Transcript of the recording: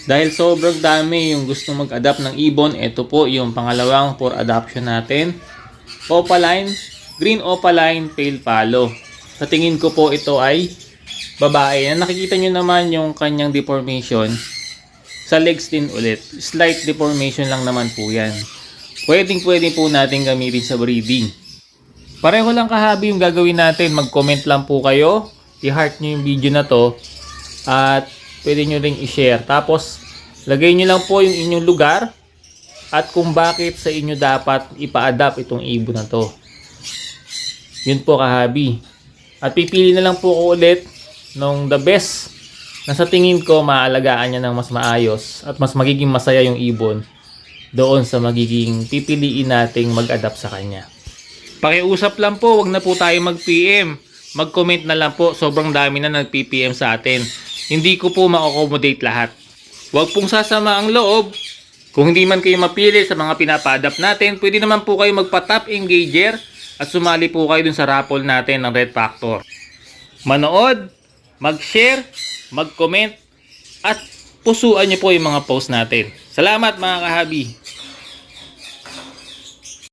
Dahil sobrang dami yung gusto mag-adapt ng ibon, ito po yung pangalawang for adoption natin. Opaline, green opaline pale palo. Sa tingin ko po ito ay babae. Nakikita nyo naman yung kanyang deformation. Sa legs din ulit. Slight deformation lang naman po yan. Pwede po natin gamitin sa breeding. Pareho lang kahabi yung gagawin natin. Mag-comment lang po kayo. I-heart nyo yung video na to. At pwede nyo ring i-share. Tapos, lagay nyo lang po yung inyong lugar. At kung bakit sa inyo dapat ipa-adapt itong ibon na to. Yun po kahabi. At pipili na lang po ko ulit nung the best na sa tingin ko maalagaan niya ng mas maayos at mas magiging masaya yung ibon doon sa magiging pipiliin nating mag-adapt sa kanya. Pakiusap lang po, wag na po tayo mag-PM. Mag-comment na lang po, sobrang dami na nag-PPM sa atin. Hindi ko po ma-accommodate lahat. Wag pong sasama ang loob. Kung hindi man kayo mapili sa mga pinapa-adapt natin, pwede naman po kayo magpa-top engager at sumali po kayo dun sa raffle natin ng Red Factor. Manood, mag-share, mag-comment, at pusuan niyo po yung mga post natin. Salamat mga kahabi!